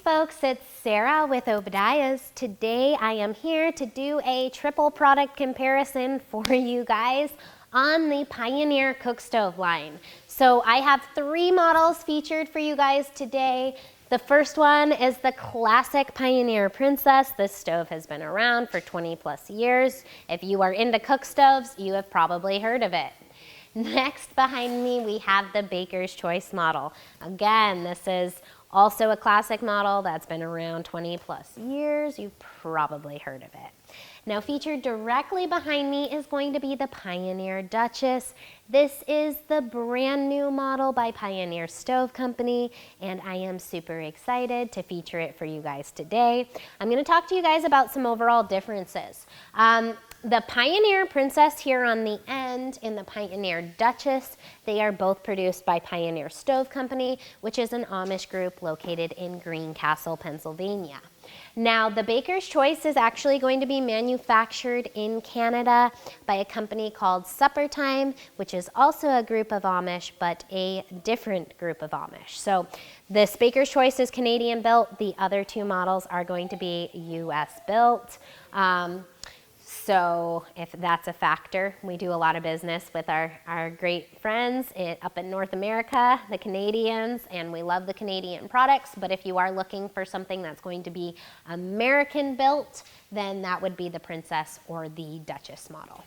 folks, it's Sarah with Obadiah's. Today I am here to do a triple product comparison for you guys on the Pioneer cook stove line. So I have 3 models featured for you guys today. The first one is the classic Pioneer Princess. This stove has been around for 20 plus years. If you are into cook stoves, you have probably heard of it. Next behind me, we have the Baker's Choice model. Again, this is also a classic model that's been around 20 plus years. You've probably heard of it. Now featured directly behind me is going to be the Pioneer Duchess. This is the brand new model by Pioneer Stove Company, and I am super excited to feature it for you guys today. I'm going to talk to you guys about some overall differences. The Pioneer Princess here on the end and the Pioneer Duchess, they are both produced by Pioneer Stove Company, which is an Amish group located in Greencastle, Pennsylvania. Now, the Baker's Choice is actually going to be manufactured in Canada by a company called Supper Time, which is also a group of Amish, but a different group of Amish. So this Baker's Choice is Canadian built. The other 2 models are going to be US built. So if that's a factor, we do a lot of business with our great friends up in North America, the Canadians, and we love the Canadian products. But if you are looking for something that's going to be American built, then that would be the Princess or the Duchess model.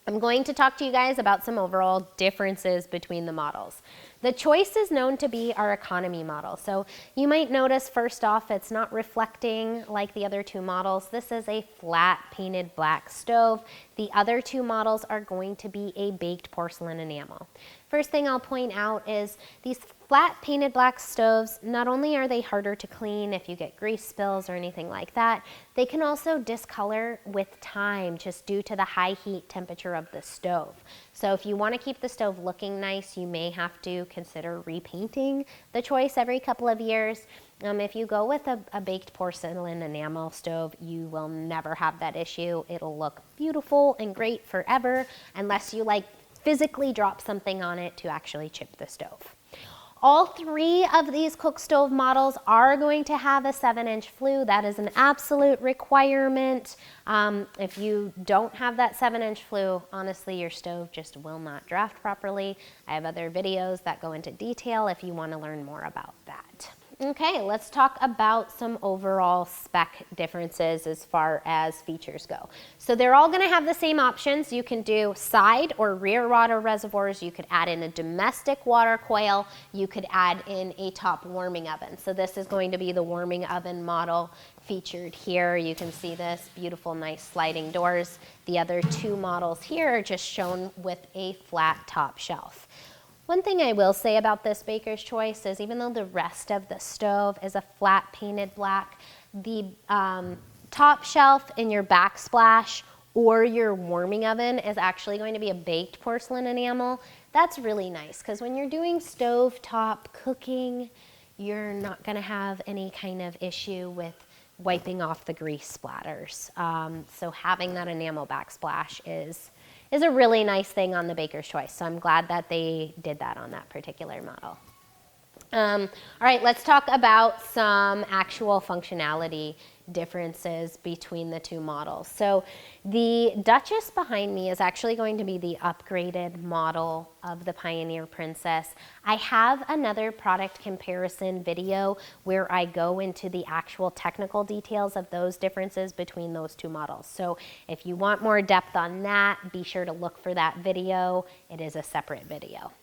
I'm going to talk to you guys about some overall differences between the models. The Choice is known to be our economy model. So you might notice first off, it's not reflecting like the other 2 models. This is a flat painted black stove. The other 2 models are going to be a baked porcelain enamel. First thing I'll point out is these flat painted black stoves, not only are they harder to clean if you get grease spills or anything like that, they can also discolor with time just due to the high heat temperature of the stove. So if you want to keep the stove looking nice, you may have to consider repainting the Choice every couple of years. If you go with a baked porcelain enamel stove, you will never have that issue. It'll look beautiful and great forever unless you physically drop something on it to actually chip the stove. All 3 of these cook stove models are going to have a 7-inch flue. That is an absolute requirement. If you don't have that 7-inch flue, honestly, your stove just will not draft properly. I have other videos that go into detail if you want to learn more about that. Okay, let's talk about some overall spec differences as far as features go. So they're all going to have the same options. You can do side or rear water reservoirs. You could add in a domestic water coil. You could add in a top warming oven. So this is going to be the warming oven model featured here. You can see this beautiful, nice sliding doors. The other 2 models here are just shown with a flat top shelf. One thing I will say about this Baker's Choice is even though the rest of the stove is a flat painted black, the top shelf in your backsplash or your warming oven is actually going to be a baked porcelain enamel. That's really nice because when you're doing stovetop cooking, you're not going to have any kind of issue with wiping off the grease splatters. So having that enamel backsplash is a really nice thing on the Baker's Choice. So I'm glad that they did that on that particular model. All right, let's talk about some actual functionality differences between the 2 models. So the Duchess behind me is actually going to be the upgraded model of the Pioneer Princess. I have another product comparison video where I go into the actual technical details of those differences between those 2 models. So if you want more depth on that, be sure to look for that video. It is a separate video.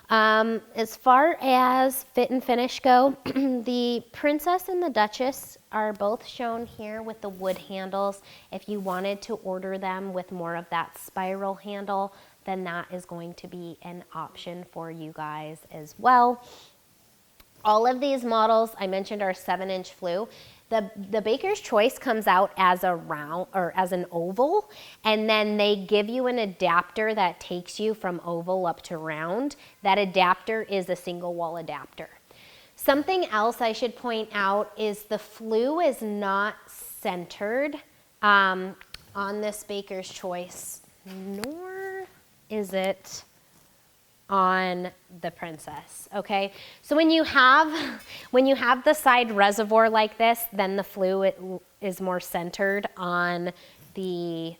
As far as fit and finish go, the Princess and the Duchess are both shown here with the wood handles. If you wanted to order them with more of that spiral handle, then that is going to be an option for you guys as well. All of these models I mentioned are 7-inch flue. The Baker's Choice comes out as a round or as an oval, and then they give you an adapter that takes you from oval up to round. That adapter is a single wall adapter. Something else I should point out is the flue is not centered on this Baker's Choice, nor is it on the Princess, okay? So when you have the side reservoir like this, then the flue is more centered on the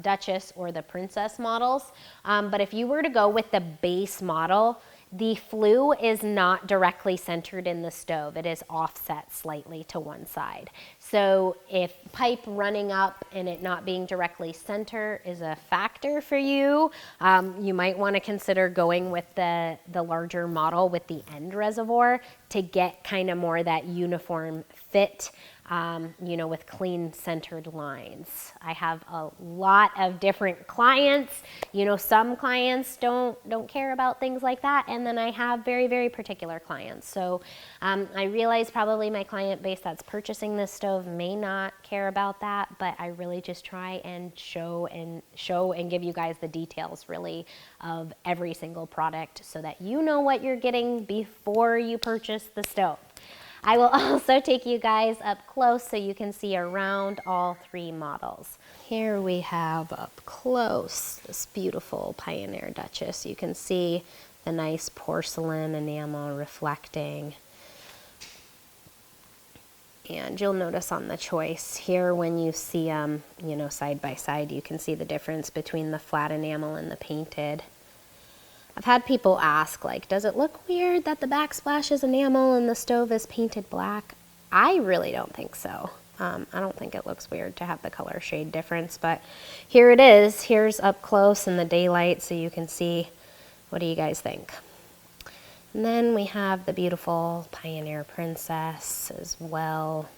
Duchess or the Princess models. But if you were to go with the base model, the flue is not directly centered in the stove. It is offset slightly to one side. So if pipe running up and it not being directly center is a factor for you, you might want to consider going with the larger model with the end reservoir to get kind of more that uniform fit, you know, with clean centered lines. I have a lot of different clients. You know, some clients don't care about things like that, and then I have very, very particular clients. So I realize probably my client base that's purchasing this stove may not care about that, but I really just try and show and give you guys the details really of every single product so that you know what you're getting before you purchase the stove. I will also take you guys up close so you can see around all three models. Here we have up close this beautiful Pioneer Duchess. You can see the nice porcelain enamel reflecting. And you'll notice on the choice here when you see them, you know, side by side, you can see the difference between the flat enamel and the painted. I've had people ask, like, does it look weird that the backsplash is enamel and the stove is painted black? I really don't think so. I don't think it looks weird to have the color shade difference, but here it is. Here's up close in the daylight so you can see. What do you guys think? And then we have the beautiful Pioneer Princess as well.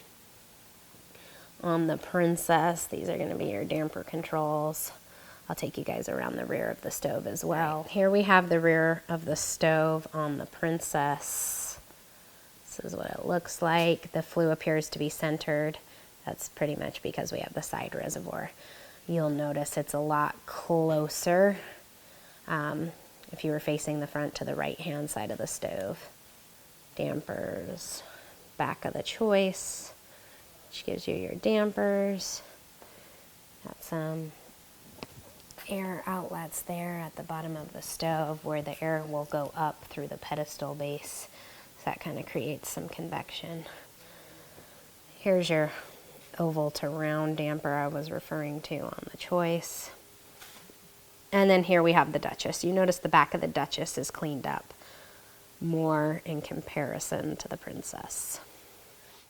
On the Princess, these are going to be your damper controls. I'll take you guys around the rear of the stove as well. Here we have the rear of the stove on the Princess. This is what it looks like. The flue appears to be centered. That's pretty much because we have the side reservoir. You'll notice it's a lot closer if you were facing the front to the right-hand side of the stove. Dampers, back of the choice, which gives you your dampers. Got some air outlets there at the bottom of the stove where the air will go up through the pedestal base. So that kind of creates some convection. Here's your oval to round damper I was referring to on the choice. And then here we have the Duchess. You notice the back of the Duchess is cleaned up more in comparison to the Princess.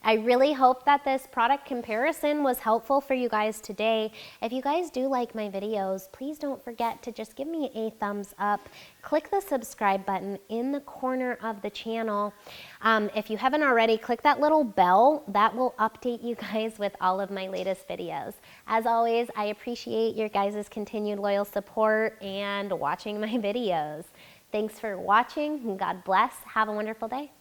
I really hope that this product comparison was helpful for you guys today. If you guys do like my videos, please don't forget to just give me a thumbs up. Click the subscribe button in the corner of the channel. If you haven't already, click that little bell. That will update you guys with all of my latest videos. As always, I appreciate your guys' continued loyal support and watching my videos. Thanks for watching. God bless. Have a wonderful day.